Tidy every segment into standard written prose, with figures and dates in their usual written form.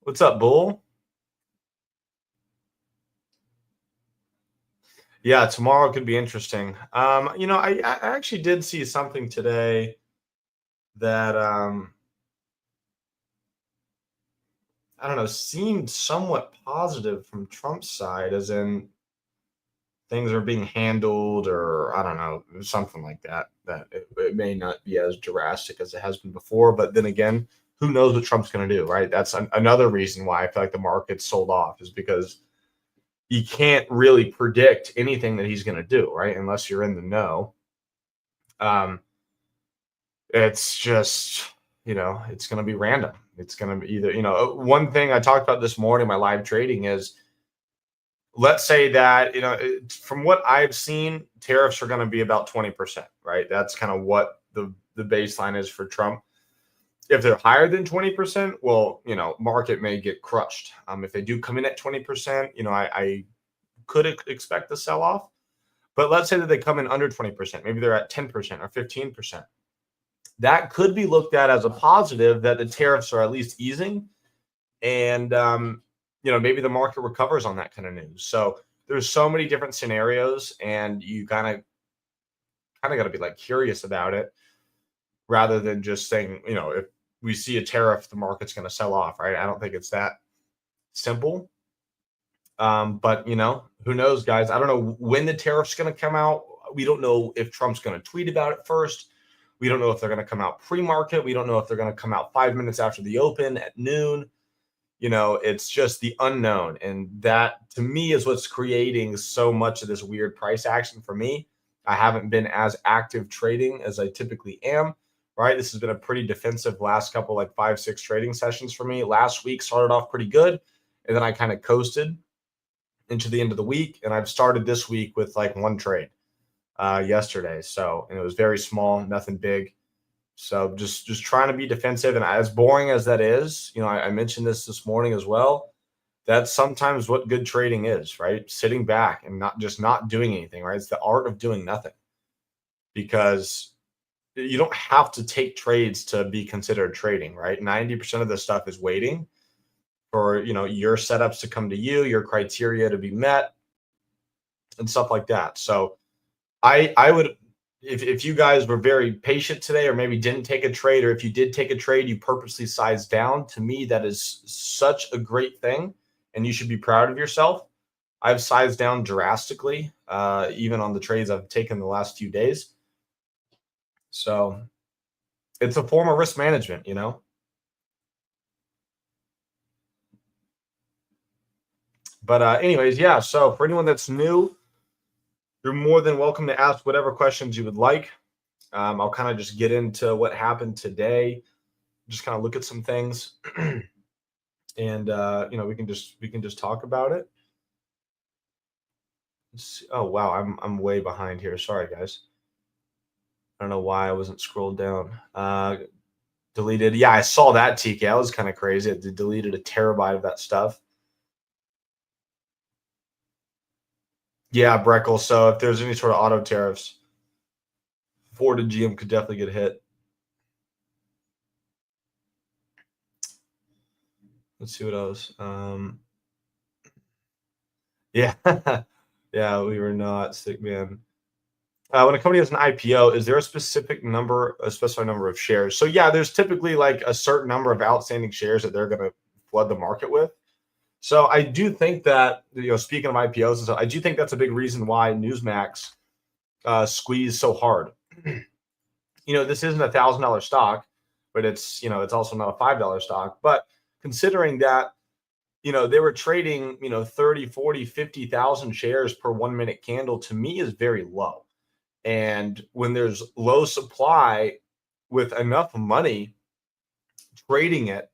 What's up, Bull? Yeah, tomorrow could be interesting. I actually did see something today that I don't know, seemed somewhat positive from Trump's side, as in things are being handled, or I don't know, something like that. That it may not be as drastic as it has been before, but then again, who knows what Trump's going to do, right? That's another reason why I feel like the market's sold off, is because you can't really predict anything that he's going to do, right? Unless you're in the know. Um, it's just, it's going to be random. It's going to be either, one thing I talked about this morning, my live trading is, let's say that, from what I've seen, tariffs are going to be about 20%, right? That's kind of what the baseline is for Trump. If they're higher than 20%, well, market may get crushed. If they do come in at 20%, I could expect a sell off. But let's say that they come in under 20%, maybe they're at 10% or 15%. That could be looked at as a positive, that the tariffs are at least easing, and maybe the market recovers on that kind of news. So there's so many different scenarios, and you kind of got to be like curious about it, rather than just saying, if we see a tariff, the market's going to sell off, right? I don't think it's that simple. But who knows, guys? I don't know when the tariff's going to come out. We don't know if Trump's going to tweet about it first. We don't know if they're going to come out pre-market. We don't know if they're going to come out 5 minutes after the open at noon. It's just the unknown. And that, to me, is what's creating so much of this weird price action for me. I haven't been as active trading as I typically am, right? This has been a pretty defensive last couple, like 5-6 trading sessions for me. Last week started off pretty good, and then I kind of coasted into the end of the week. And I've started this week with like one trade yesterday. So, and it was very small, nothing big. So just trying to be defensive. And as boring as that is, I mentioned this morning as well. That's sometimes what good trading is, right? Sitting back and not doing anything, right? It's the art of doing nothing, because you don't have to take trades to be considered trading, right? 90% of the stuff is waiting for, your setups to come to you, your criteria to be met, and stuff like that. So I would, if you guys were very patient today, or maybe didn't take a trade, or if you did take a trade, you purposely sized down, to me, that is such a great thing, and you should be proud of yourself. I've sized down drastically, even on the trades I've taken the last few days. So it's a form of risk management, But anyways, yeah. So for anyone that's new, you're more than welcome to ask whatever questions you would like. I'll kind of just get into what happened today, just kind of look at some things, and we can just talk about it. Oh wow, I'm way behind here. Sorry, guys. I don't know why I wasn't scrolled down. Deleted. Yeah, I saw that, TK. That was kind of crazy. It deleted a terabyte of that stuff. Yeah, Breckle. So if there's any sort of auto tariffs, Ford and GM could definitely get hit. Let's see what else. Yeah, yeah, we were not sick, man. When a company has an IPO, is there a specified number of shares? So yeah, there's typically like a certain number of outstanding shares that they're going to flood the market with. So I do think that, speaking of IPOs, I do think that's a big reason why Newsmax squeezed so hard. This isn't $1,000 stock, but it's also not a $5 stock. But considering that, they were trading, 30, 40, 50,000 shares per 1 minute candle, to me is very low. And when there's low supply with enough money trading it,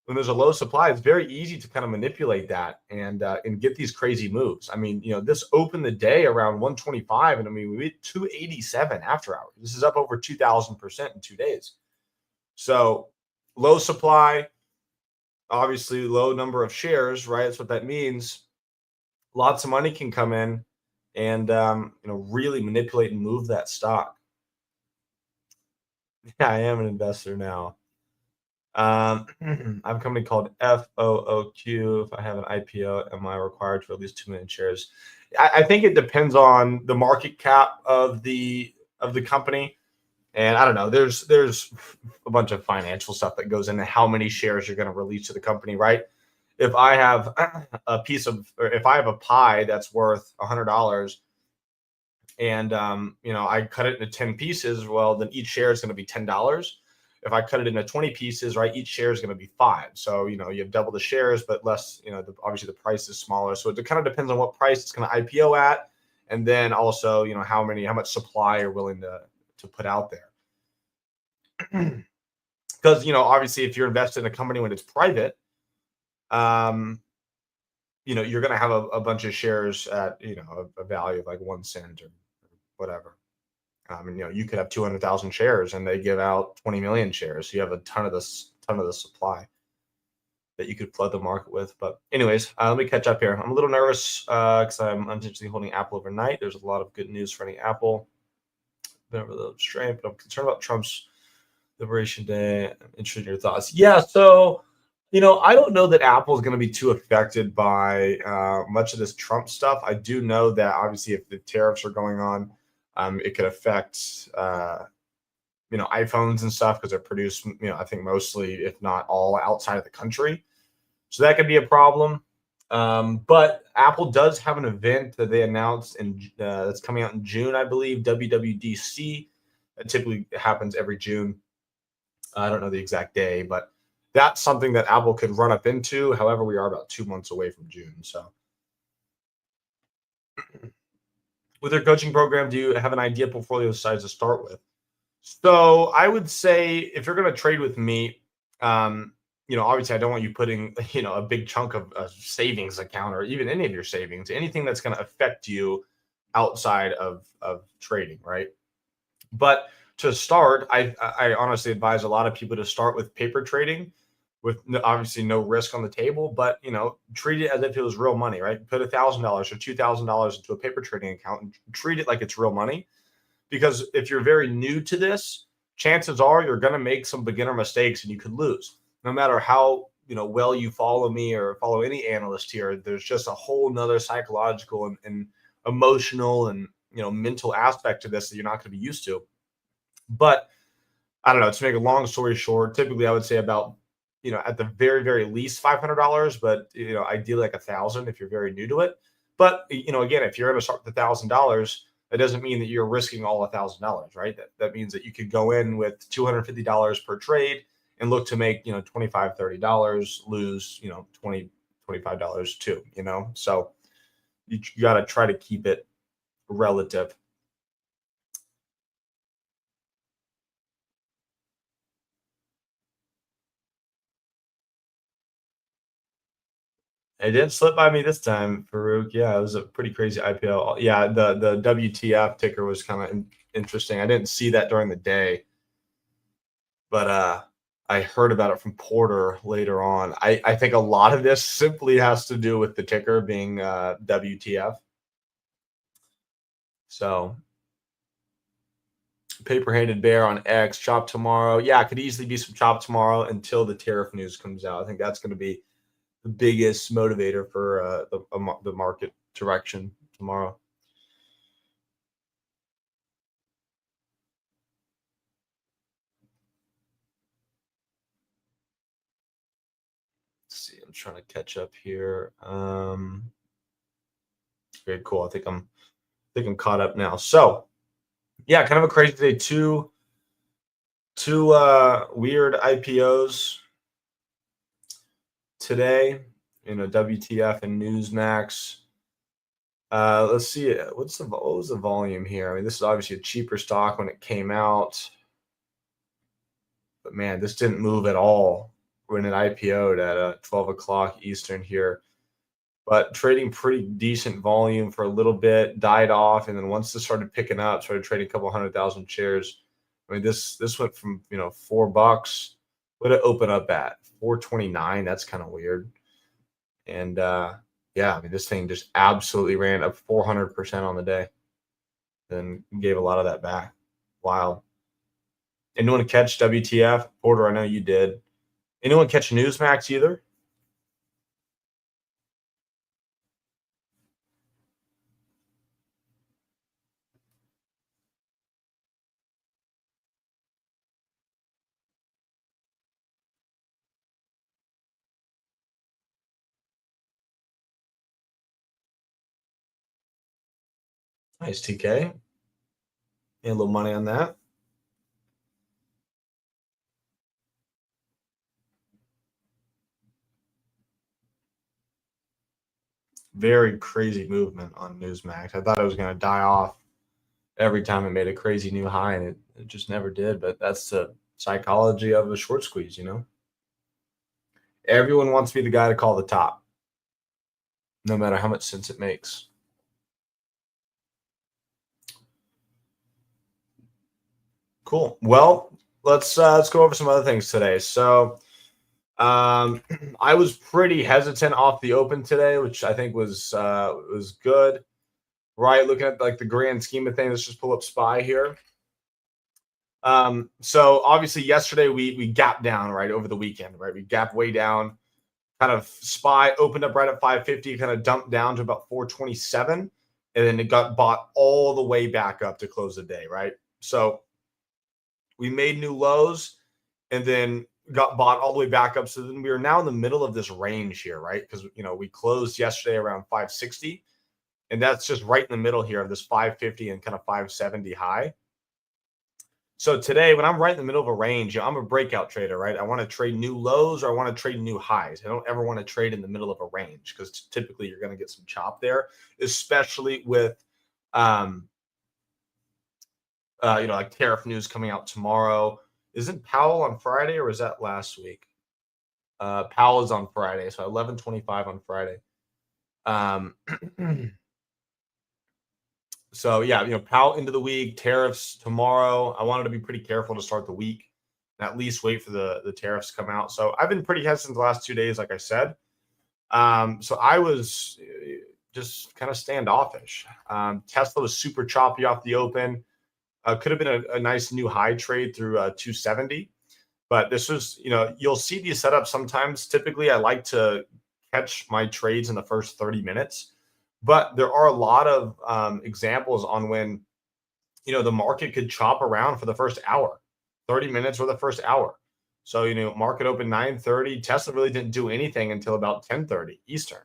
when there's a low supply, it's very easy to kind of manipulate that and get these crazy moves. I mean, this opened the day around 125, and I mean, we hit 287 after hours. This is up over 2,000% in 2 days. So low supply, obviously low number of shares, right? That's what that means. Lots of money can come in and really manipulate and move that stock. Yeah, I am an investor now. I have a company called FOOQ. If I have an IPO, am I required to at least 2 million shares? I think it depends on the market cap of the company. And I don't know. There's a bunch of financial stuff that goes into how many shares you're going to release to the company, right? If I have a piece of, or if I have a pie that's worth $100, and I cut it into 10 pieces, well, then each share is going to be $10. If I cut it into 20 pieces, right, each share is going to be 5. So you have double the shares, but less. Obviously the price is smaller. So it kind of depends on what price it's going to IPO at, and then also how much supply you're willing to put out there. Because obviously if you're invested in a company when it's private, you're going to have a bunch of shares at a value of like 1 cent or whatever. And you could have 200,000 shares and they give out 20 million shares. So you have a ton of the supply that you could flood the market with. But anyways, let me catch up here. I'm a little nervous because I'm unintentionally holding Apple overnight. There's a lot of good news for any Apple. Been over the strain, but I'm concerned about Trump's Liberation Day. I'm interested in your thoughts. Yeah, so I don't know that Apple is going to be too affected by much of this Trump stuff. I do know that obviously if the tariffs are going on, it could affect iPhones and stuff because they're produced, I think mostly, if not all, outside of the country. So that could be a problem. But Apple does have an event that they announced that's coming out in June, I believe, WWDC. It typically happens every June. I don't know the exact day, but that's something that Apple could run up into. However, we are about 2 months away from June. So with your coaching program, do you have an idea portfolio size to start with? So I would say if you're going to trade with me, obviously I don't want you putting, a big chunk of a savings account or even any of your savings, anything that's going to affect you outside of trading, right? But to start, I honestly advise a lot of people to start with paper trading with obviously no risk on the table, but treat it as if it was real money, right? Put $1,000 or $2,000 into a paper trading account and treat it like it's real money. Because if you're very new to this, chances are you're going to make some beginner mistakes and you could lose. No matter how well you follow me or follow any analyst here, there's just a whole nother psychological and emotional and mental aspect to this that you're not going to be used to. But I don't know, to make a long story short, typically I would say about at the very, very least $500, but ideally like 1,000 if you're very new to it. But again, if you're going to start with $1,000, that doesn't mean that you're risking all $1,000, right? That means that you could go in with $250 per trade and look to make $25, $30, lose $20, $25 too. So you got to try to keep it relative. It didn't slip by me this time, Farouk. Yeah, it was a pretty crazy IPO. Yeah, the WTF ticker was kind of interesting. I didn't see that during the day, but I heard about it from Porter later on. I think a lot of this simply has to do with the ticker being WTF. So paper-handed bear on X, chop tomorrow. Yeah, it could easily be some chop tomorrow until the tariff news comes out. I think that's going to be the biggest motivator for the market direction tomorrow. Let's see, I'm trying to catch up here. Very cool. I think I'm caught up now. So yeah, kind of a crazy day. Two weird IPOs today. WTF and Newsmax. Let's see. What was the volume here? I mean, this is obviously a cheaper stock when it came out, but man, this didn't move at all when it IPO'd at 12 o'clock Eastern here. But trading pretty decent volume for a little bit, died off, and then once this started picking up, started trading a couple 100,000 shares. I mean, this went from $4. What did it open up at? 429. That's kind of weird. And yeah, I mean, this thing just absolutely ran up 400% on the day, then gave a lot of that back. Wild. Anyone catch WTF? Porter, I know you did. Anyone catch Newsmax either? Nice, TK. Made a little money on that. Very crazy movement on Newsmax. I thought it was going to die off every time it made a crazy new high, and it just never did. But that's the psychology of a short squeeze, you know? Everyone wants to be the guy to call the top, no matter how much sense it makes. Cool. Well, let's go over some other things today. So, I was pretty hesitant off the open today, which I think was good. Right, looking at like the grand scheme of things, let's just pull up SPY here. So obviously yesterday we gapped down right over the weekend, right? We gapped way down, kind of SPY opened up right at 550, kind of dumped down to about 427, and then it got bought all the way back up to close the day, right? So we made new lows and then got bought all the way back up. So then we are now in the middle of this range here, right? Because we closed yesterday around 560, and that's just right in the middle here of this 550 and kind of 570 high. So today, when I'm right in the middle of a range, I'm a breakout trader, right? I want to trade new lows or I want to trade new highs. I don't ever want to trade in the middle of a range because typically you're going to get some chop there, especially with, like tariff news coming out tomorrow. Isn't Powell on Friday or was that last week? Powell is on Friday, so 11:25 on Friday. So yeah, Powell into the week, tariffs tomorrow. I wanted to be pretty careful to start the week, and at least wait for the tariffs to come out. So I've been pretty hesitant the last 2 days, like I said. So I was just kind of standoffish. Tesla was super choppy off the open. Could have been a nice new high trade through 270, but this was, you'll see these setups sometimes. Typically, I like to catch my trades in the first 30 minutes. But there are a lot of examples on when, the market could chop around for the first hour, 30 minutes or the first hour. So, market opened 9:30. Tesla really didn't do anything until about 10:30 Eastern.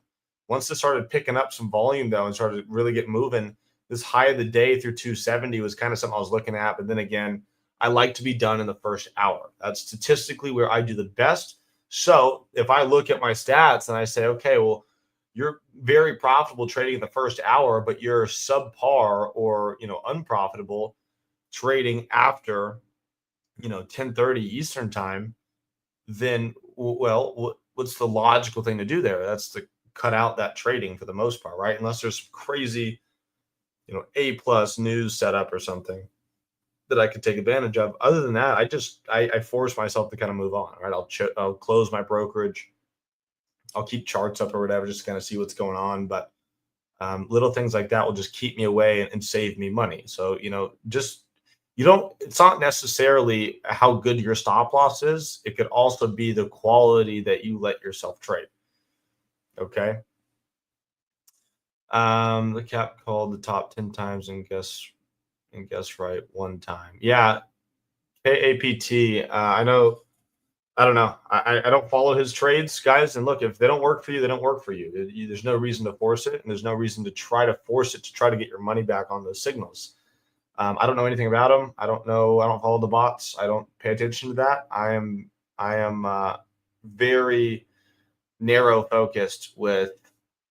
Once it started picking up some volume, though, and started really get moving, this high of the day through 270 was kind of something I was looking at. But then again, I like to be done in the first hour. That's statistically where I do the best. So if I look at my stats and I say, okay, well, you're very profitable trading in the first hour, but you're subpar or unprofitable trading after 10:30 Eastern time, then well, what's the logical thing to do there? That's to cut out that trading for the most part, right? Unless there's some crazy A plus news setup or something that I could take advantage of. Other than that, I force myself to kind of move on, right? I'll close my brokerage. I'll keep charts up or whatever, just to kind of see what's going on. But little things like that will just keep me away and save me money. So, it's not necessarily how good your stop loss is. It could also be the quality that you let yourself trade. Okay. The cap called the top 10 times and guess right one time. Yeah. KAPT. I know. I don't know. I don't follow his trades, guys. And look, if they don't work for you, they don't work for you. There's no reason to force it, and there's no reason to try to force it to try to get your money back on those signals. I don't know anything about them. I don't know. I don't follow the bots. I don't pay attention to that. I am very narrow focused with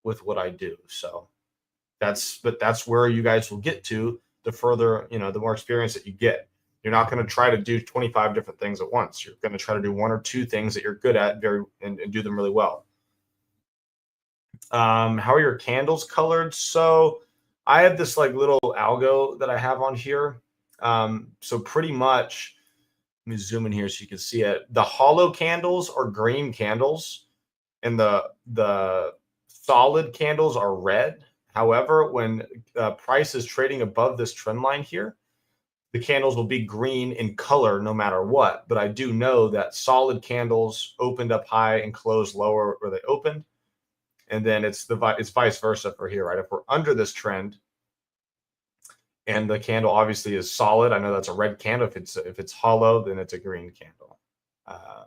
what I do. So that's where you guys will get to the further, the more experience that you get. You're not going to try to do 25 different things at once. You're going to try to do one or two things that you're good at and do them really well. How are your candles colored? So I have this like little algo that I have on here. So pretty much, let me zoom in here so you can see it. The hollow candles are green candles, and the solid candles are red. However, when price is trading above this trend line here, the candles will be green in color no matter what. But I do know that solid candles opened up high and closed lower where they opened. And then it's vice versa for here, right? If we're under this trend and the candle obviously is solid, I know that's a red candle. If it's hollow, then it's a green candle.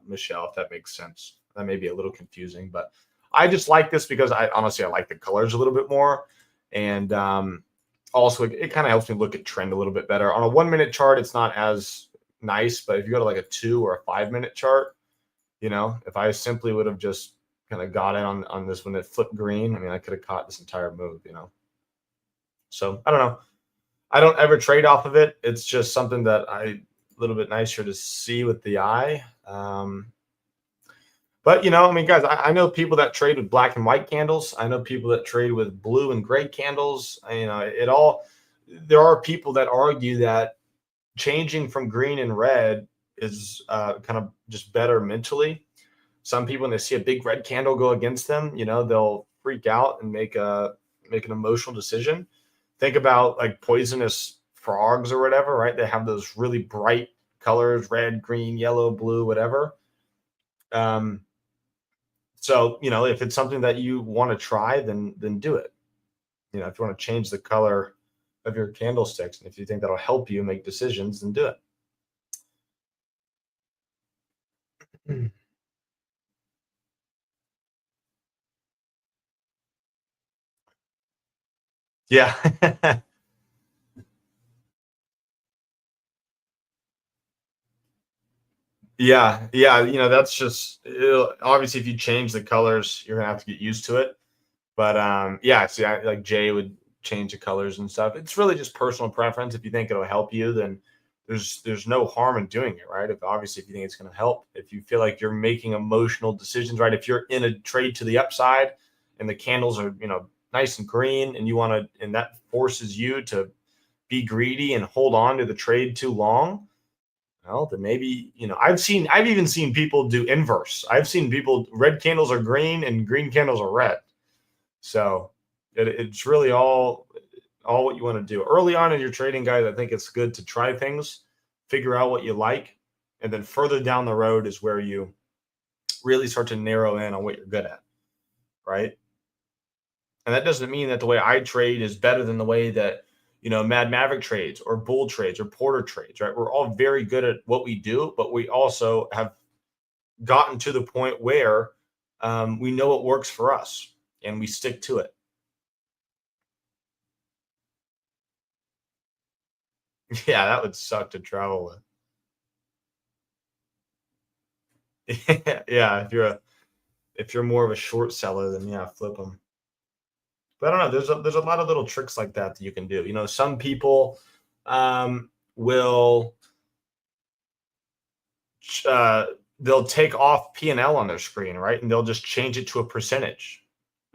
Michelle, if that makes sense. That may be a little confusing, but I just like this because I honestly I like the colors a little bit more, and also it kind of helps me look at trend a little bit better. On a 1 minute chart, it's not as nice, but if you go to like a 2 or a 5 minute chart, if I simply would have just kind of got in on this when it flipped green, I mean, I could have caught this entire move. So I don't know. I don't ever trade off of it. It's just something that a little bit nicer to see with the eye. But I mean, guys, I know people that trade with black and white candles. I know people that trade with blue and gray candles. There are people that argue that changing from green and red is kind of just better mentally. Some people, when they see a big red candle go against them, they'll freak out and make an emotional decision. Think about like poisonous frogs or whatever, right? They have those really bright colors, red, green, yellow, blue, whatever. So, if it's something that you want to try, then do it. If you want to change the color of your candlesticks, and if you think that'll help you make decisions, then do it. Yeah. Yeah, yeah, that's just obviously if you change the colors, you're gonna have to get used to it. But yeah, see, like Jay would change the colors and stuff. It's really just personal preference. If you think it'll help you, then there's no harm in doing it, right? If you think it's going to help, if you feel like you're making emotional decisions, right? If you're in a trade to the upside and the candles are nice and green, and and that forces you to be greedy and hold on to the trade too long, well, then maybe I've even seen people do inverse. I've seen people red candles are green and green candles are red. So it's really all what you want to do early on in your trading, guys. I think it's good to try things, figure out what you like, and then further down the road is where you really start to narrow in on what you're good at, right? And that doesn't mean that the way I trade is better than the way that Mad Maverick trades or Bull trades or Porter trades, right? We're all very good at what we do, but we also have gotten to the point where we know what works for us and we stick to it. Yeah, that would suck to travel with. Yeah, if you're more of a short seller, then yeah, flip them. But I don't know. There's a lot of little tricks like that you can do. Some people will uh, they'll take off P&L on their screen, right, and they'll just change it to a percentage.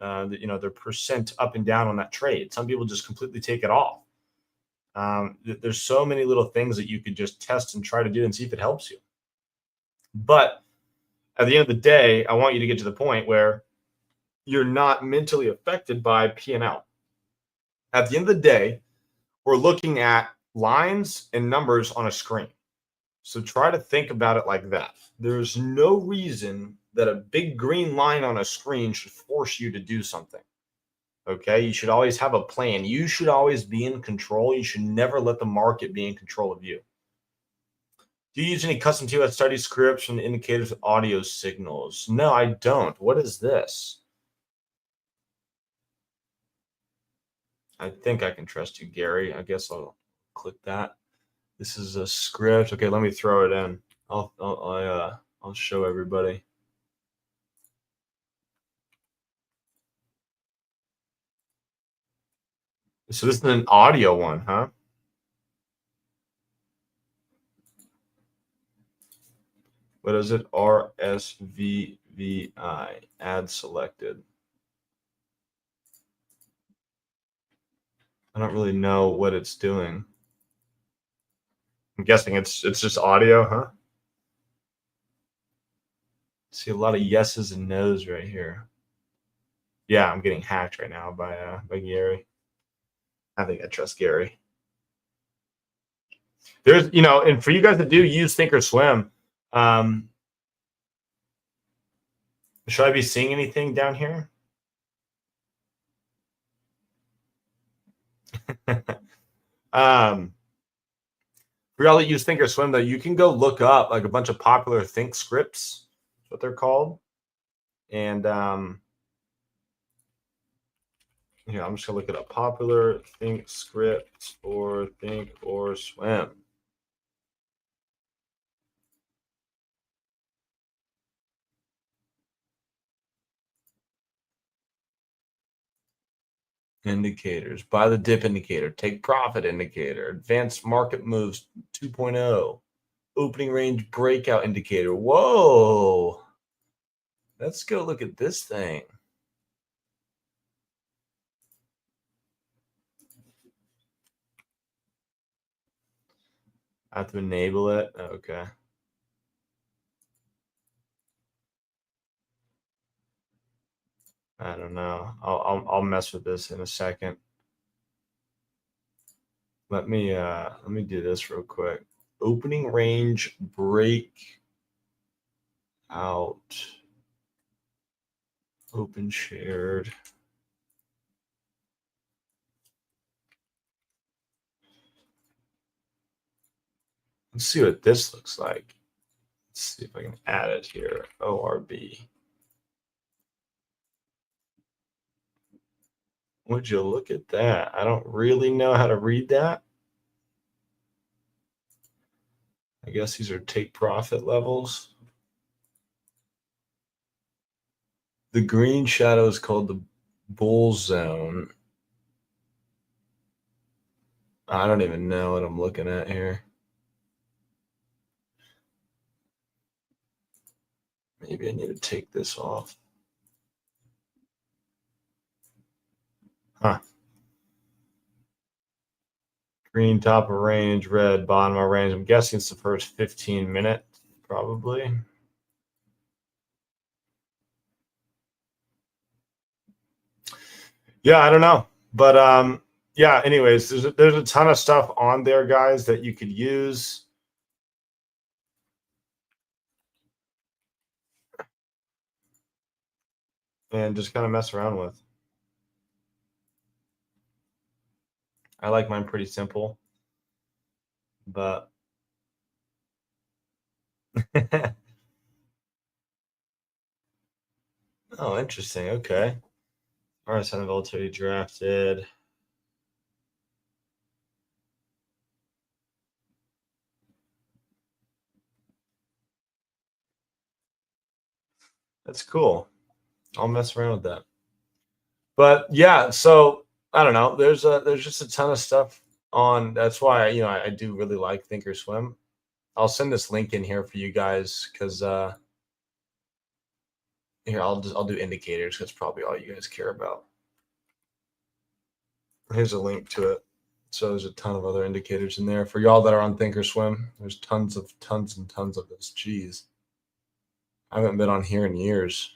Their percent up and down on that trade. Some people just completely take it off. There's so many little things that you could just test and try to do and see if it helps you. But at the end of the day, I want you to get to the point where you're not mentally affected by P&L. At the end of the day, we're looking at lines and numbers on a screen. So try to think about it like that. There's no reason that a big green line on a screen should force you to do something. Okay. You should always have a plan. You should always be in control. You should never let the market be in control of you. Do you use any custom TOS study scripts and indicators of audio signals? No, I don't. What is this? I think I can trust you, Gary. I guess I'll click that. This is a script. Okay, let me throw it in. I'll show everybody. So this is an audio one, huh? What is it? RSVVI. Add selected. I don't really know what it's doing. I'm guessing it's just audio, huh? See a lot of yeses and nos right here. Yeah, I'm getting hacked right now by Gary. I think I trust Gary. There's, and for you guys that do use Thinkorswim, should I be seeing anything down here? For y'all that use Thinkorswim, though, you can go look up like a bunch of popular Think scripts, that's what they're called. And here, I'm just gonna look at a popular Think script for Thinkorswim. Indicators, buy the dip indicator, take profit indicator, advanced market moves 2.0, opening range breakout indicator. Whoa, let's go look at this thing. I have to enable it. Okay. I don't know. I'll mess with this in a second. Let me do this real quick. Opening range break out. Open shared. Let's see what this looks like. Let's see if I can add it here. ORB. Would you look at that? I don't really know how to read that. I guess these are take profit levels. The green shadow is called the bull zone. I don't even know what I'm looking at here. Maybe I need to take this off. Huh. Green top of range, red bottom of range. I'm guessing it's the first 15 minutes, probably. Yeah, I don't know. But yeah, anyways, there's a ton of stuff on there, guys, that you could use. And just kind of mess around with. I like mine pretty simple. But oh, interesting. Okay. All right, Son Volatility drafted. That's cool. I'll mess around with that. But yeah, so I don't know. There's just a ton of stuff on. That's why I do really like Thinkorswim. I'll send this link in here for you guys because here I'll do indicators. That's probably all you guys care about. Here's a link to it. So there's a ton of other indicators in there for y'all that are on Thinkorswim. There's tons and tons of this. Jeez, I haven't been on here in years.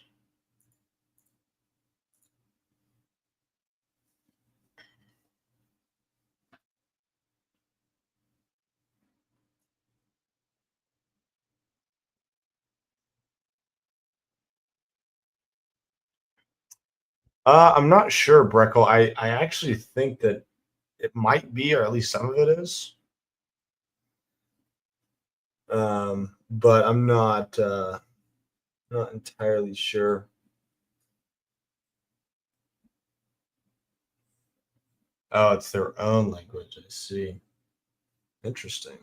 I'm not sure, Breckle. I actually think that it might be, or at least some of it is. But I'm not entirely sure. Oh, it's their own language. I see. Interesting.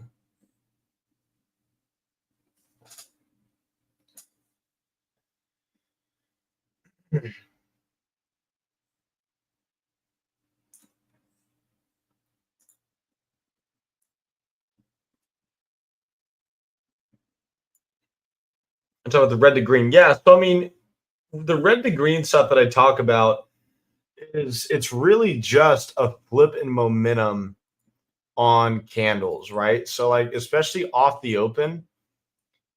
I'm talking about the red to green. Yeah. So I mean, the red to green stuff that I talk about it's really just a flip in momentum on candles, right? So like especially off the open,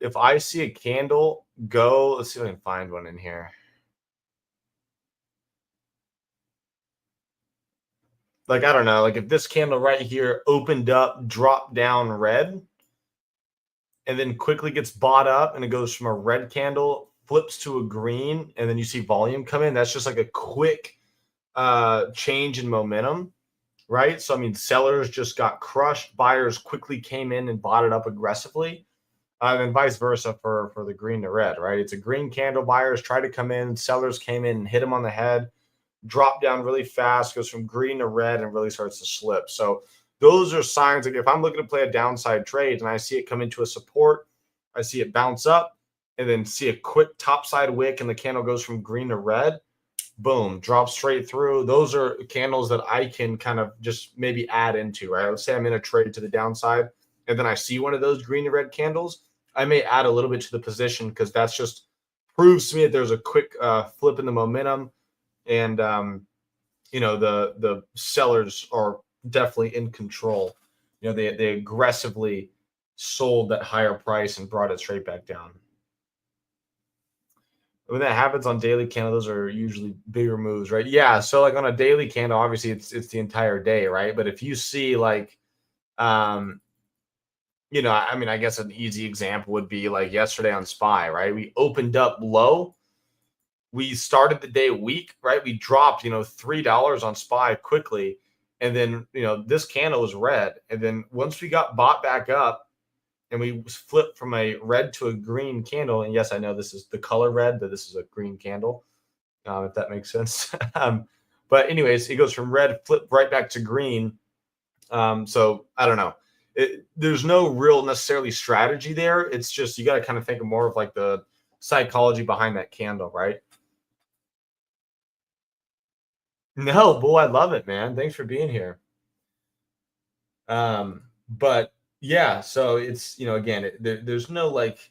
if I see a candle go, let's see if I can find one in here. like, I don't know, like if this candle right here opened up, dropped down red, and then quickly gets bought up and it goes from a red candle, flips to a green, and then you see volume come in, that's just like a quick change in momentum, right? So, I mean, sellers just got crushed, buyers quickly came in and bought it up aggressively. And vice versa for the green to red, right? It's a green candle, buyers try to come in, sellers came in and hit them on the head, drop down really fast, goes from green to red, and really starts to slip. So those are signs. Like if I'm looking to play a downside trade and I see it come into a support, I see it bounce up, and then see a quick topside wick, and the candle goes from green to red, boom, drop straight through. Those are candles that I can kind of just maybe add into, right? Let's say I'm in a trade to the downside, and then I see one of those green to red candles. I may add a little bit to the position because that's just proves to me that there's a quick flip in the momentum, and the sellers are definitely in control. They aggressively sold that higher price and brought it straight back down. When that happens on daily candle, those are usually bigger moves, right? Yeah. So like on a daily candle, obviously it's the entire day, right? But if you see like, um, I mean, I guess an easy example would be like yesterday on SPY, right? We opened up low. We started the day weak, right? We dropped, $3 on SPY quickly. And then, this candle was red. And then once we got bought back up and we flipped from a red to a green candle, and yes, I know this is the color red, but this is a green candle, if that makes sense. But anyways, it goes from red, flip right back to green. So I don't know. There's no real necessarily strategy there. It's just you got to kind of think of more of like the psychology behind that candle, right? No, boy, I love it, man. Thanks for being here. But yeah, so it's again, there's no like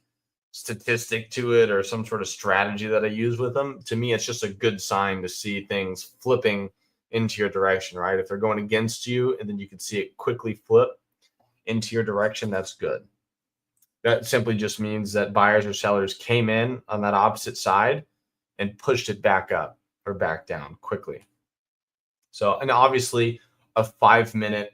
statistic to it or some sort of strategy that I use with them. To me, it's just a good sign to see things flipping into your direction, right? If they're going against you and then you can see it quickly flip into your direction, that's good. That simply just means that buyers or sellers came in on that opposite side and pushed it back up or back down quickly. So, and obviously, a 5 minute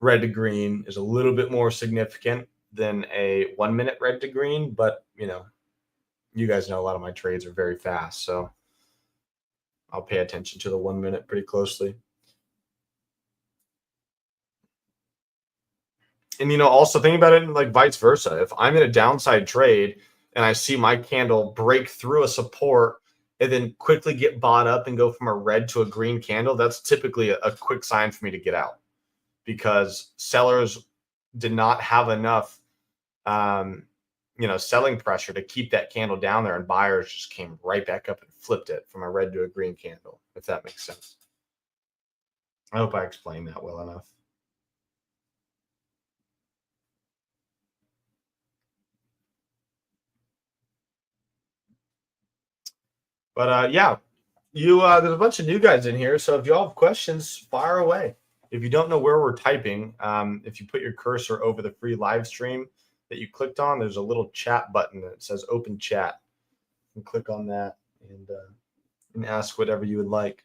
red to green is a little bit more significant than a 1 minute red to green, but you guys know a lot of my trades are very fast, so I'll pay attention to the 1 minute pretty closely. And also think about it like vice versa. If I'm in a downside trade and I see my candle break through a support and then quickly get bought up and go from a red to a green candle, that's typically a quick sign for me to get out, because sellers did not have enough selling pressure to keep that candle down there, and buyers just came right back up and flipped it from a red to a green candle, if that makes sense. I hope I explained that well enough. But yeah, there's a bunch of new guys in here, so if y'all have questions, fire away. If you don't know where we're typing, if you put your cursor over the free live stream that you clicked on, there's a little chat button that says open chat. You can click on that and ask whatever you would like.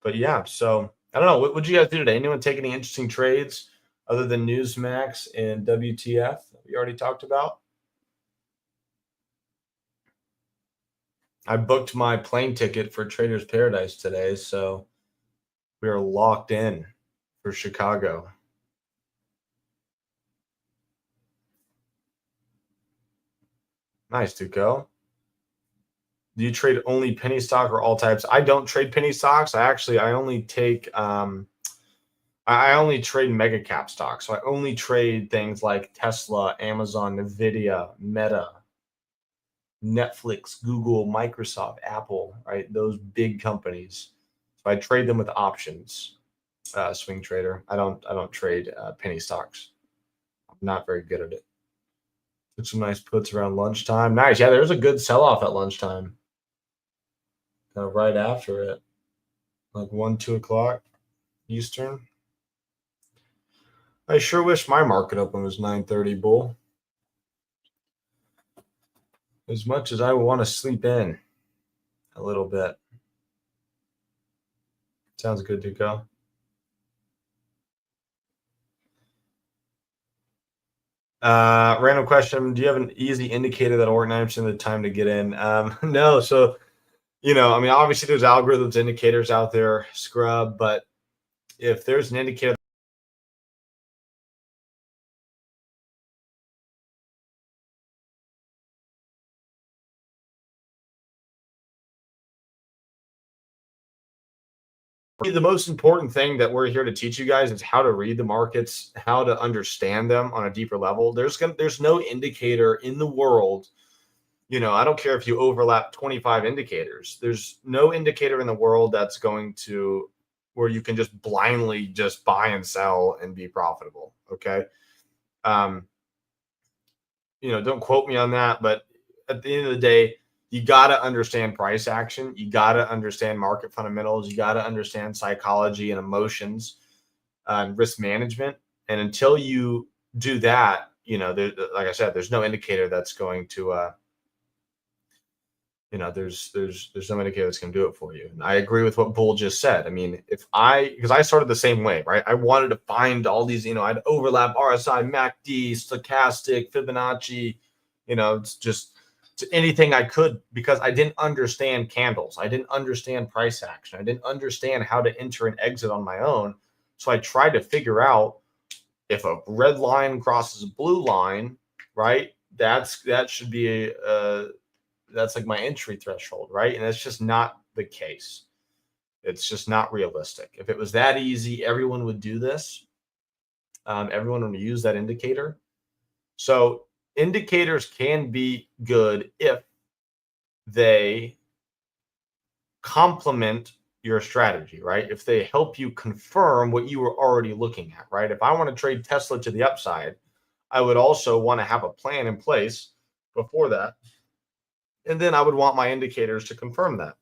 But yeah, so I don't know. What would you guys do today? Anyone take any interesting trades other than Newsmax and WTF that we already talked about? I booked my plane ticket for Trader's Paradise today, so we are locked in for Chicago. Nice, Tuco. Do you trade only penny stock or all types? I don't trade penny stocks. I only take I only trade mega cap stocks. So I only trade things like Tesla, Amazon, NVDA, Meta, Netflix, Google, Microsoft, Apple, right? Those big companies. So I trade them with options. Swing trader. I don't trade penny stocks. I'm not very good at it. Took some nice puts around lunchtime. Nice. Yeah, there's a good sell off at lunchtime. Right after it, like 1, 2 o'clock Eastern. I sure wish my market open was 9:30, bull. As much as I want to sleep in a little bit. Sounds good to go. Random question. Do you have an easy indicator that'll work 90% of the time to get in? No. So, I mean, obviously there's algorithms, indicators out there, scrub, but if there's an indicator, the most important thing that we're here to teach you guys is how to read the markets, how to understand them on a deeper level. There's no indicator in the world. I don't care if you overlap 25 indicators. There's no indicator in the world that's going to where you can just blindly just buy and sell and be profitable. Okay. Um, don't quote me on that, but at the end of the day, you got to understand price action. You got to understand market fundamentals. You got to understand psychology and emotions and risk management. And until you do that, like I said, there's no indicator that's going to, there's no indicator that's going to do it for you. And I agree with what Bull just said. I mean, because I started the same way, right? I wanted to find all these, I'd overlap RSI, MACD, stochastic, Fibonacci, it's just anything I could because I didn't understand candles. I didn't understand price action. I didn't understand how to enter and exit on my own. So I tried to figure out if a red line crosses a blue line, right? That should be that's like my entry threshold, right? And that's just not the case. It's just not realistic. If it was that easy, everyone would do this. Everyone would use that indicator. So indicators can be good if they complement your strategy, right? If they help you confirm what you were already looking at, right? If I want to trade Tesla to the upside, I would also want to have a plan in place before that. And then I would want my indicators to confirm that.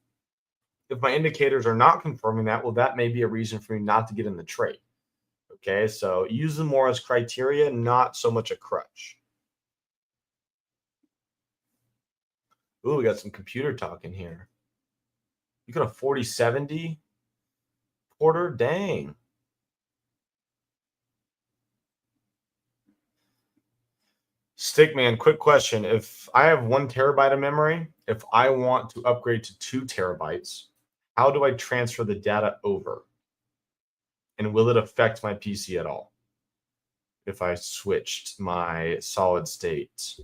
If my indicators are not confirming that, well, that may be a reason for me not to get in the trade. Okay, so use them more as criteria, not so much a crutch. Ooh, we got some computer talk in here. You got a 4070 quarter? Dang. Stickman, quick question. If I have 1 terabyte of memory, if I want to upgrade to 2 terabytes, how do I transfer the data over? And will it affect my PC at all if I switched my solid state?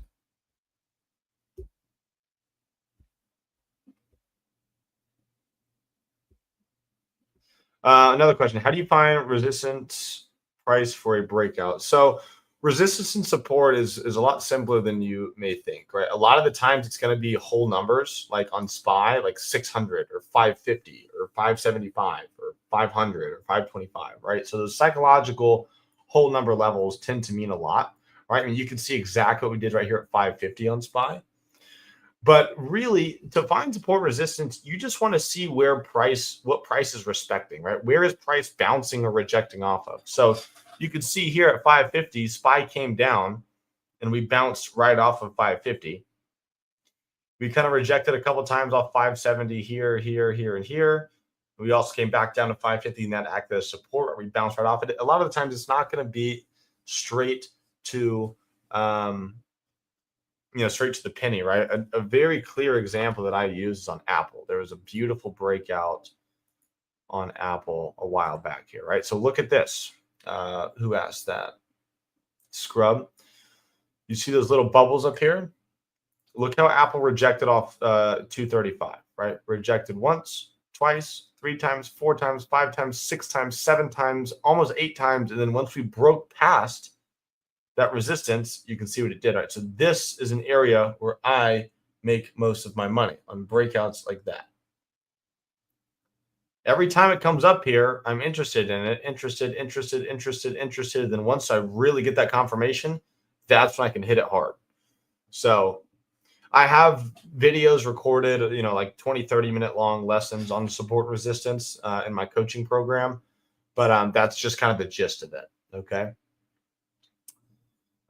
Another question. How do you find resistance price for a breakout? So resistance and support is a lot simpler than you may think, right? A lot of the times it's going to be whole numbers, like on SPY, like 600 or 550 or 575 or 500 or 525, right? So those psychological whole number levels tend to mean a lot, right? I mean, you can see exactly what we did right here at 550 on SPY. But really, to find support resistance, you just want to see what price is respecting, right? Where is price bouncing or rejecting off of? So you can see here at 550, SPY came down and we bounced right off of 550. We kind of rejected a couple of times off 570 here, here, here, and here. We also came back down to 550 and that acted as support. We bounced right off it. A lot of the times it's not going to be straight to straight to the penny, right? A very clear example that I use is on Apple. There was a beautiful breakout on Apple a while back here, right? So look at this. Who asked that? Scrub. You see those little bubbles up here? Look how Apple rejected off 235, right? Rejected once, twice, 3 times, 4 times, 5 times, 6 times, 7 times, almost 8 times. And then once we broke past that resistance, you can see what it did. Right. So this is an area where I make most of my money on breakouts like that. Every time it comes up here, I'm interested in it, interested. Then once I really get that confirmation, that's when I can hit it hard. So I have videos recorded, like 20, 30-minute long lessons on support resistance in my coaching program. But that's just kind of the gist of it. Okay.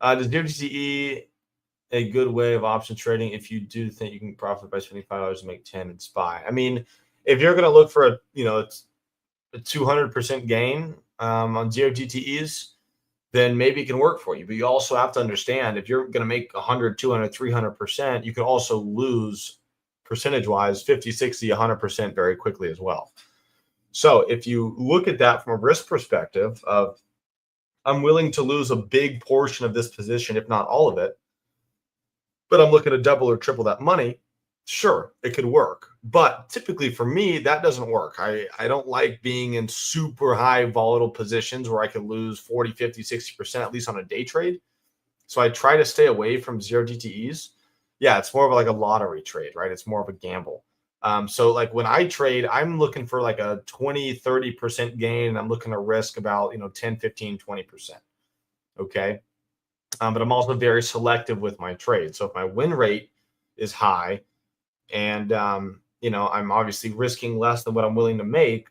Does WTE a good way of option trading if you do think you can profit by spending $5 to make 10 and SPY? I mean, if you're going to look for a 200% gain on GOGTEs, then maybe it can work for you. But you also have to understand if you're going to make 100, 200, 300%, you can also lose percentage wise 50, 60, 100% very quickly as well. So if you look at that from a risk perspective of I'm willing to lose a big portion of this position, if not all of it, but I'm looking to double or triple that money, sure, it could work. But typically for me, that doesn't work. I don't like being in super high volatile positions where I could lose 40, 50, 60%, at least on a day trade. So I try to stay away from zero GTEs. Yeah, it's more of like a lottery trade, right? It's more of a gamble. So like when I trade, I'm looking for like a 20, 30% gain. And I'm looking to risk about, 10, 15, 20%. Okay. But I'm also very selective with my trade. So if my win rate is high and, I'm obviously risking less than what I'm willing to make,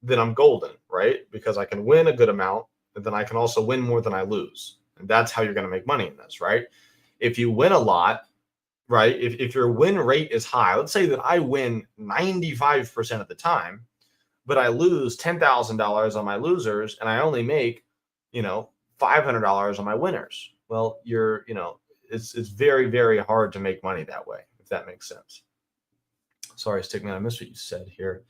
then I'm golden, right? Because I can win a good amount, but then I can also win more than I lose. And that's how you're going to make money in this, right? If you win a lot, right? If your win rate is high, let's say that I win 95% of the time, but I lose $10,000 on my losers and I only make, $500 on my winners. Well, it's very, very hard to make money that way, if that makes sense. Sorry, Stickman, I missed what you said here.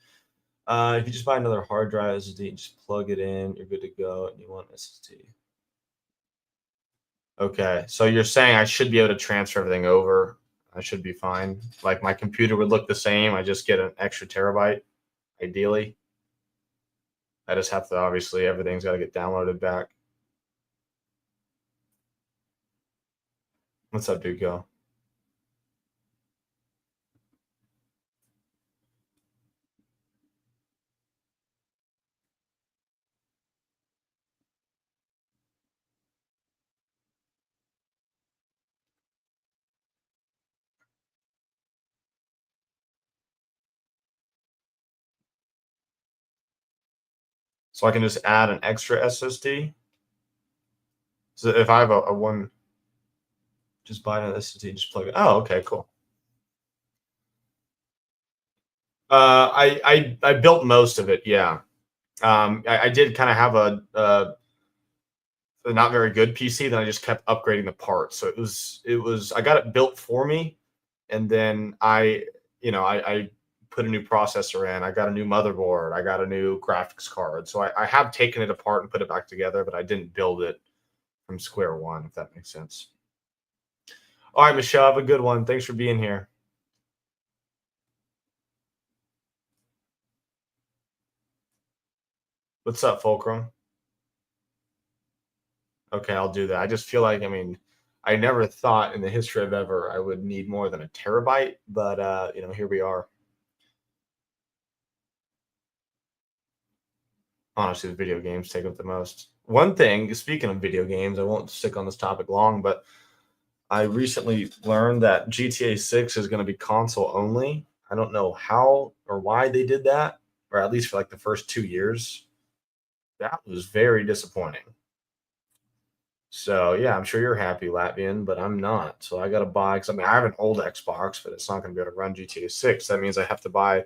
If you just buy another hard drive SSD and just plug it in, you're good to go, and you want SSD. Okay, so you're saying I should be able to transfer everything over. I should be fine. Like my computer would look the same. I just get an extra terabyte, ideally. I just have to, obviously, everything's got to get downloaded back. What's up, Duco? So I can just add an extra SSD. So if I have a one, just buy an SSD, just plug it. Oh, okay, cool. I built most of it. Yeah. I did kind of have a not very good PC. Then I just kept upgrading the parts. So I got it built for me, and then I put a new processor in. I got a new motherboard. I got a new graphics card. So I have taken it apart and put it back together, but I didn't build it from square one, if that makes sense. All right, Michelle, have a good one. Thanks for being here. What's up, Fulcrum? Okay, I'll do that. I just feel like, I never thought in the history of ever I would need more than a terabyte, but here we are. Honestly, the video games take up the most. One thing, speaking of video games, I won't stick on this topic long, but I recently learned that GTA 6 is going to be console only. I don't know how or why they did that, or at least for like the first 2 years. That was very disappointing. So yeah, I'm sure you're happy, Latvian, but I'm not. So I got to buy, because I have an old Xbox, but it's not going to be able to run GTA 6. That means I have to buy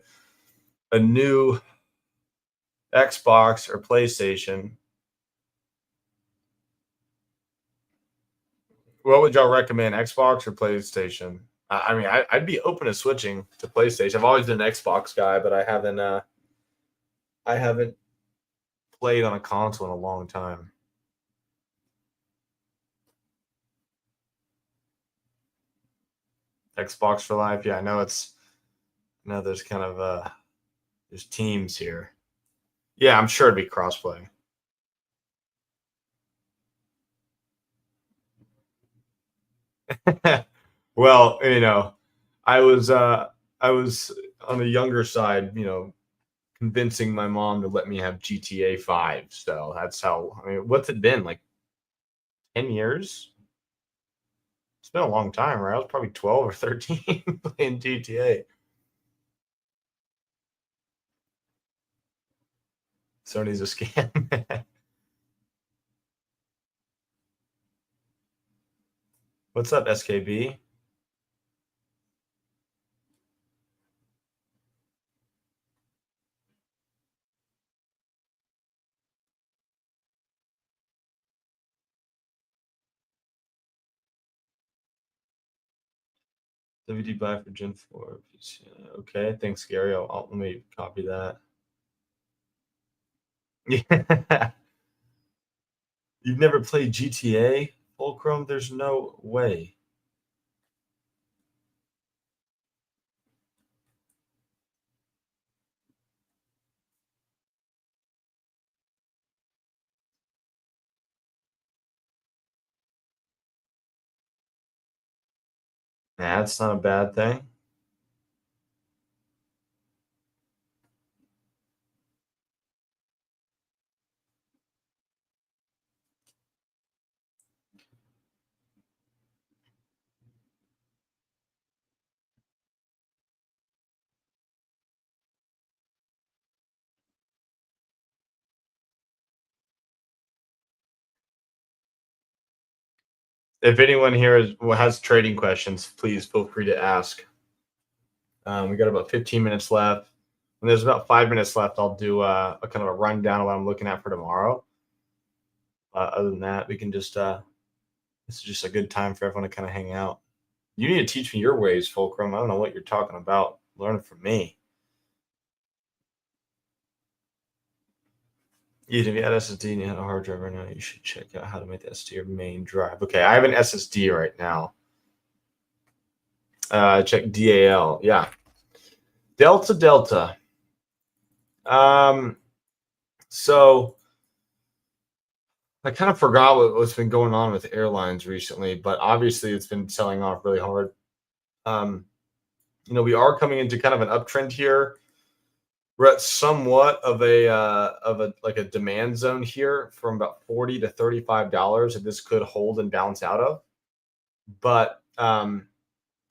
a new Xbox or PlayStation. What would y'all recommend, Xbox or PlayStation? I'd be open to switching to PlayStation. I've always been an Xbox guy, but I haven't played on a console in a long time. Xbox for life. Yeah, I know there's kind of there's teams here. Yeah, I'm sure it'd be crossplay. Well, I was on the younger side, convincing my mom to let me have GTA 5. So that's how, what's it been? Like 10 years? It's been a long time, right? I was probably 12 or 13 playing GTA. Sony's a scam. What's up, SKB? WD buy for Gen 4. Okay, thanks, Gary. Let me copy that. Yeah. You've never played GTA, Fulcrum? There's no way. That's not a bad thing. If anyone here has trading questions, please feel free to ask. We got about 15 minutes left. When there's about 5 minutes left, I'll do a kind of a rundown of what I'm looking at for tomorrow. Other than that, we can just this is just a good time for everyone to kind of hang out. You need to teach me your ways, Fulcrum. I don't know what you're talking about. Learn from me. Even if you had SSD and you had a hard drive right now, you should check out how to make the SSD your main drive. Okay, I have an SSD right now. Check DAL. Yeah. Delta. So I kind of forgot what's been going on with airlines recently, but obviously it's been selling off really hard. We are coming into kind of an uptrend here. We're at somewhat of a like a demand zone here from about $40 to $35 that this could hold and bounce out of. But I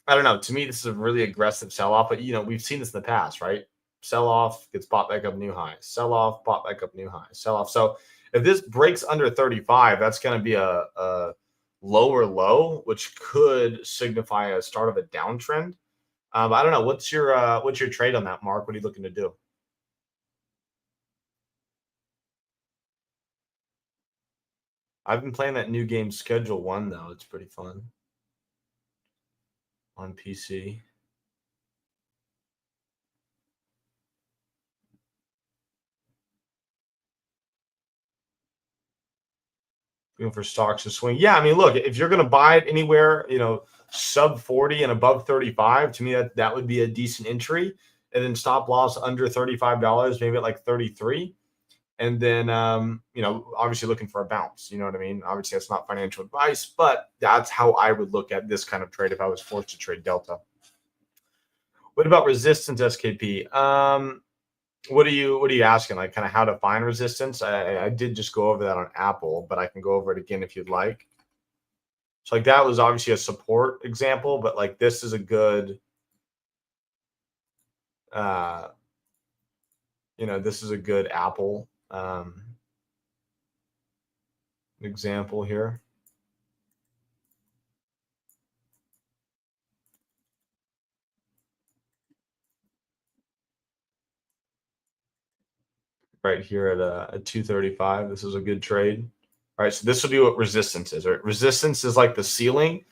don't know. To me, this is a really aggressive sell-off, but we've seen this in the past, right? Sell off, gets bought back up new highs. Sell off, bought back up new highs. Sell off. So if this breaks under 35, that's going to be a lower low, which could signify a start of a downtrend. I don't know. What's your trade on that, Mark? What are you looking to do? I've been playing that new game Schedule One though. It's pretty fun on PC. Going for stocks to swing. Yeah, I mean, look, if you're going to buy it anywhere, sub 40 and above 35, to me that would be a decent entry. And then stop loss under $35, maybe at like 33. And then obviously looking for a bounce. You know what I mean? Obviously, that's not financial advice, but that's how I would look at this kind of trade if I was forced to trade Delta. What about resistance, SKP? What are you asking? Like kind of how to find resistance? I did just go over that on Apple, but I can go over it again if you'd like. So like that was obviously a support example, but like this is a good this is a good Apple example here. Right here at a 235. This is a good trade. All right, so this will be what resistance is. Right? Resistance is like the ceiling,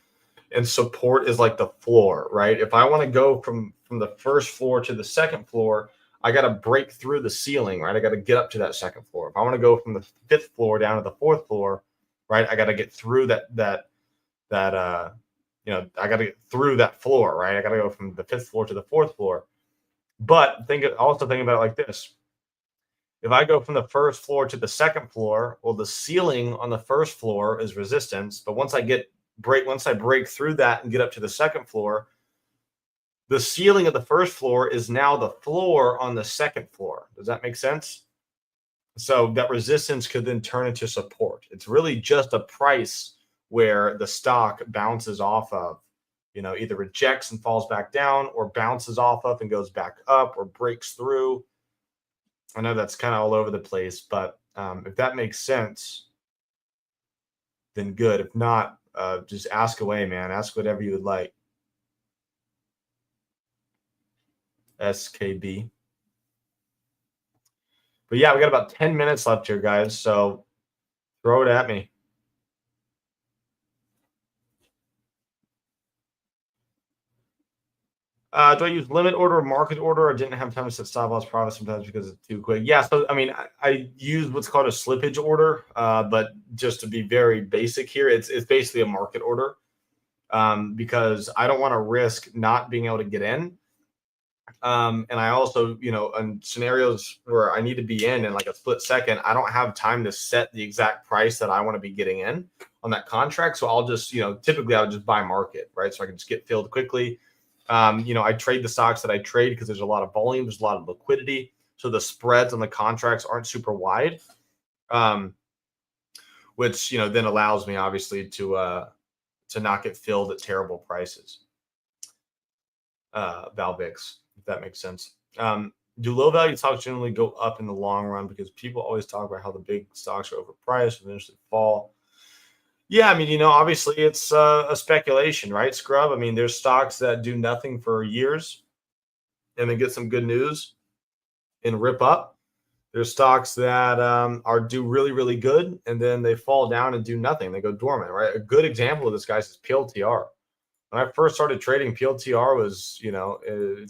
and support is like the floor. Right? If I want to go from the first floor to the second floor, I got to break through the ceiling. Right? I got to get up to that second floor. If I want to go from the fifth floor down to the fourth floor, right? I got to get through that. I got to get through that floor. Right? I got to go from the fifth floor to the fourth floor. But also think about it like this. If I go from the first floor to the second floor, well, the ceiling on the first floor is resistance. But once I break through that and get up to the second floor, the ceiling of the first floor is now the floor on the second floor. Does that make sense? So that resistance could then turn into support. It's really just a price where the stock bounces off of, either rejects and falls back down or bounces off of and goes back up or breaks through. I know that's kind of all over the place, but if that makes sense, then good. If not, Just ask away, man. Ask whatever you would like. SKB. But yeah, we got about 10 minutes left here, guys. So throw it at me. Do I use limit order or market order? I didn't have time to set stop loss profit sometimes because it's too quick. Yeah, so I mean, I use what's called a slippage order, but just to be very basic here, it's basically a market order because I don't want to risk not being able to get in. And I also, in scenarios where I need to be in like a split second, I don't have time to set the exact price that I want to be getting in on that contract. So I'll just, typically I would just buy market, right? So I can just get filled quickly. I trade the stocks that I trade because there's a lot of volume, there's a lot of liquidity. So the spreads on the contracts aren't super wide, which, then allows me obviously to not get filled at terrible prices. Valvix, if that makes sense. Do low value stocks generally go up in the long run because people always talk about how the big stocks are overpriced and eventually fall? Yeah, I mean, obviously it's a speculation, right, Scrub? I mean, there's stocks that do nothing for years and then get some good news and rip up. There's stocks that do really, really good and then they fall down and do nothing. They go dormant, right? A good example of this, guys, is PLTR. When I first started trading, PLTR was,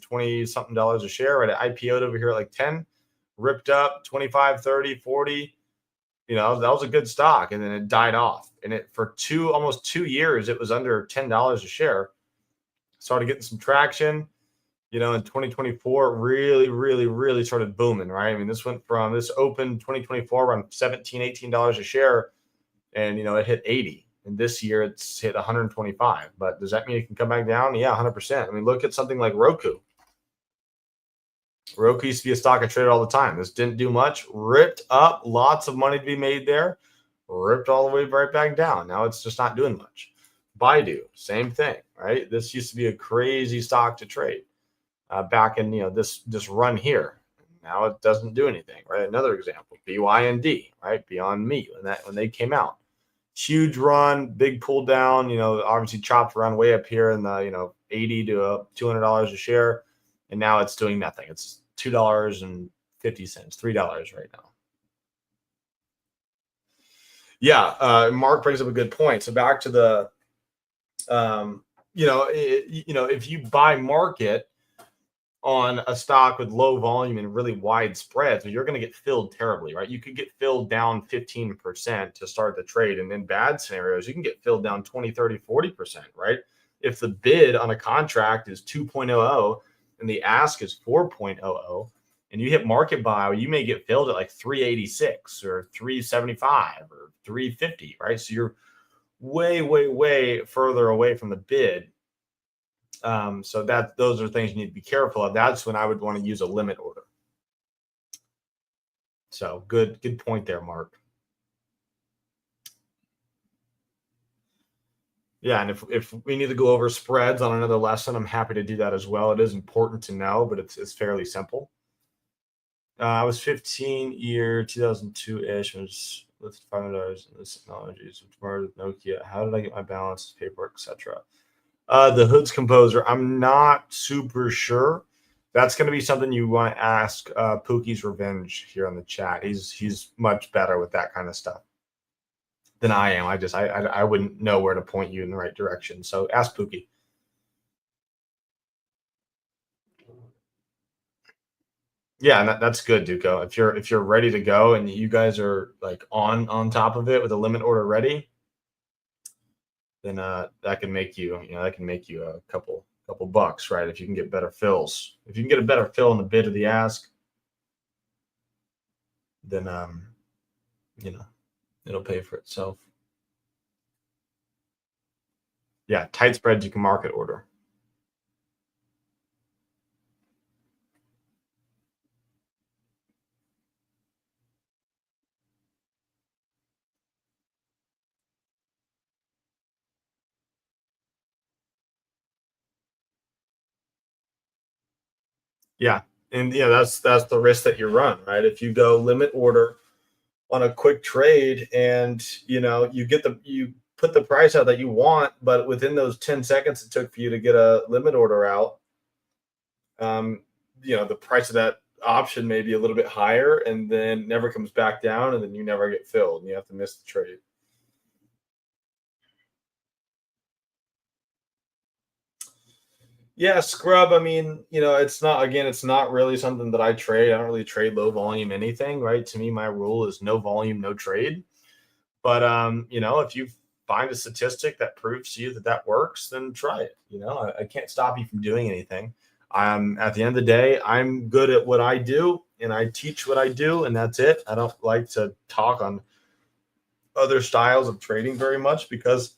20 something dollars a share, right? It IPO'd over here at like 10, ripped up 25, 30, 40. That was a good stock, and then it died off. And it for almost 2 years, it was under $10 a share. Started getting some traction. In 2024, really, really, really started booming, right? I mean, this opened 2024 around $17, $18 a share, and it hit 80. And this year it's hit 125. But does that mean it can come back down? Yeah, 100%. I mean, look at something like Roku. Roku used to be a stock I traded all the time. This didn't do much, ripped up, lots of money to be made there, ripped all the way right back down. Now it's just not doing much. Baidu, same thing, right? This used to be a crazy stock to trade back in this run here. Now it doesn't do anything, right? Another example, BYND, right? Beyond Meat when they came out, huge run, big pull down. Obviously chopped around way up here in the $80 to $200 a share. And now it's doing nothing. It's $2.50, $3 right now. Yeah, Mark brings up a good point. So back to the, if you buy market on a stock with low volume and really wide spreads, you're going to get filled terribly, right? You could get filled down 15% to start the trade. And in bad scenarios, you can get filled down 20, 30, 40%, right? If the bid on a contract is 2.00 and the ask is 4.00 and you hit market buy, you may get filled at like 386 or 375 or 350, right? So you're way, way, way further away from the bid. So those are things you need to be careful of. That's when I would want to use a limit order. So good point there, Mark. Yeah, and if we need to go over spreads on another lesson, I'm happy to do that as well. It is important to know, but it's fairly simple. I was 15-year 2002-ish. I was with $500 in this technology. So tomorrow with Nokia. How did I get my balance, paperwork, etc.? The Hoods Composer, I'm not super sure. That's going to be something you want to ask Pookie's Revenge here on the chat. He's much better with that kind of stuff than I am. I wouldn't know where to point you in the right direction. So ask Pookie. Yeah, and that's good, Duco. If you're ready to go and you guys are like on top of it with a limit order ready, then that can make you a couple bucks, right? If you can get better fills. If you can get a better fill in the bid or the ask, then it'll pay for itself. Yeah, tight spreads you can market order. Yeah, and that's the risk that you run, right? If you go limit order on a quick trade and you put the price out that you want, but within those 10 seconds it took for you to get a limit order out, um, the price of that option may be a little bit higher and then never comes back down, and then you never get filled and you have to miss the trade. Yeah, scrub. I mean, it's not really something that I trade. I don't really trade low volume anything, right? To me, my rule is no volume, no trade. But if you find a statistic that proves to you that that works, then try it. I can't stop you from doing anything. At the end of the day, I'm good at what I do, and I teach what I do, and that's it. I don't like to talk on other styles of trading very much because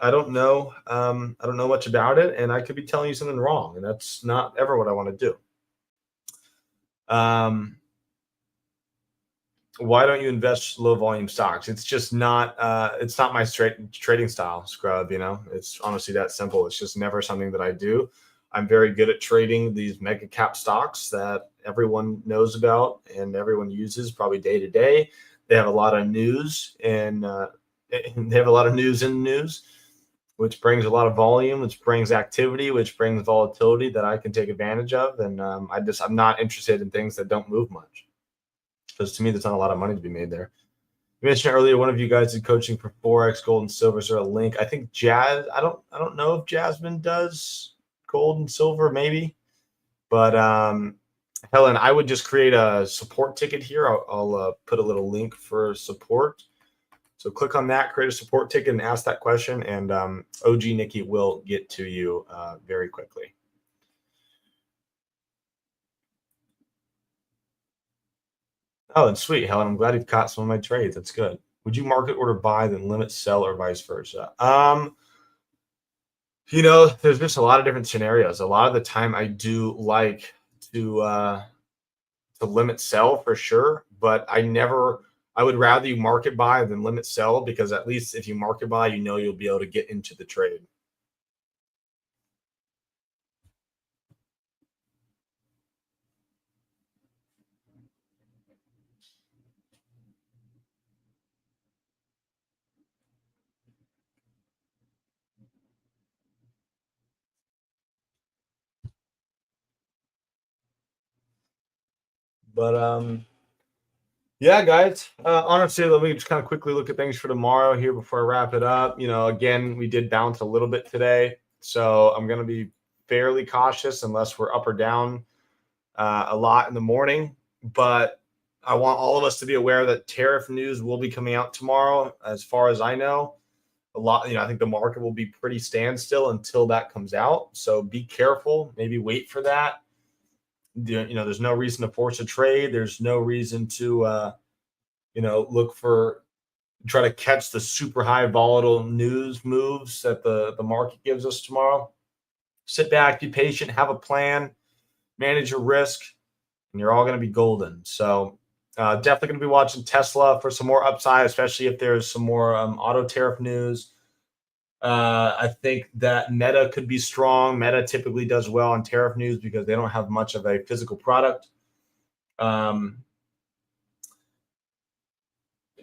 I don't know. I don't know much about it, and I could be telling you something wrong, and that's not ever what I want to do. Why don't you invest low volume stocks? It's just not. It's not my straight trading style, scrub. It's honestly that simple. It's just never something that I do. I'm very good at trading these mega cap stocks that everyone knows about and everyone uses probably day to day. They have a lot of news and they have a lot of news in the news, which brings a lot of volume, which brings activity, which brings volatility that I can take advantage of. And I'm not interested in things that don't move much because to me, there's not a lot of money to be made there. You mentioned earlier one of you guys did coaching for Forex, gold and silver. Is there a link? I think Jazz. I don't know if Jasmine does gold and silver, maybe, but Helen, I would just create a support ticket here. I'll put a little link for support. So click on that, create a support ticket, and ask that question, and OG Nikki will get to you very quickly. Oh, and sweet, Helen. I'm glad you've caught some of my trades. That's good. Would you market order buy then limit sell or vice versa? There's just a lot of different scenarios. A lot of the time, I do like to limit sell for sure, but I would rather you market buy than limit sell because at least if you market buy, you'll be able to get into the trade. But yeah, guys. Honestly, let me just kind of quickly look at things for tomorrow here before I wrap it up. Again, we did bounce a little bit today, so I'm going to be fairly cautious unless we're up or down a lot in the morning. But I want all of us to be aware that tariff news will be coming out tomorrow. As far as I know, I think the market will be pretty standstill until that comes out. So be careful. Maybe wait for that. There's no reason to force a trade. There's no reason to look for try to catch the super high volatile news moves that the market gives us tomorrow. Sit back, be patient, have a plan, manage your risk, and you're all going to be golden. So definitely going to be watching Tesla for some more upside, especially if there's some more auto tariff news. I think that Meta could be strong. Meta typically does well on tariff news because they don't have much of a physical product. Um,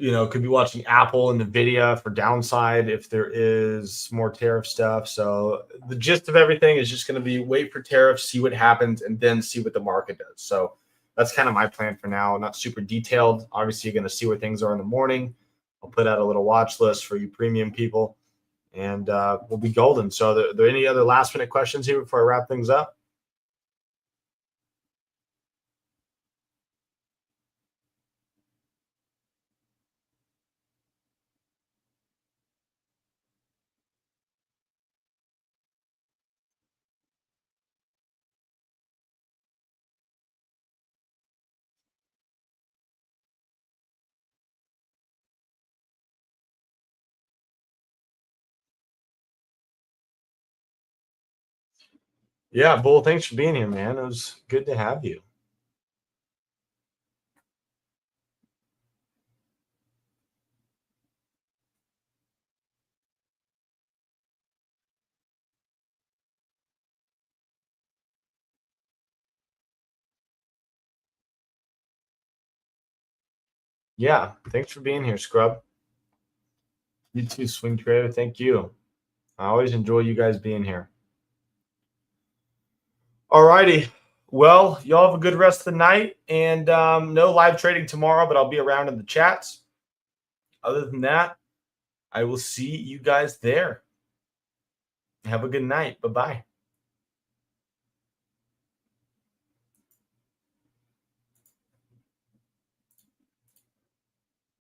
could be watching Apple and NVDA for downside if there is more tariff stuff. So the gist of everything is just going to be wait for tariffs, see what happens, and then see what the market does. So that's kind of my plan for now. Not super detailed. Obviously, you're going to see where things are in the morning. I'll put out a little watch list for you premium people, and we'll be golden. So are there any other last minute questions here before I wrap things up? Yeah, Bull, thanks for being here, man. It was good to have you. Yeah, thanks for being here, Scrub. You too, Swing Trader. Thank you. I always enjoy you guys being here. All righty. Well, y'all have a good rest of the night. And no live trading tomorrow, but I'll be around in the chats. Other than that, I will see you guys there. Have a good night. Bye-bye.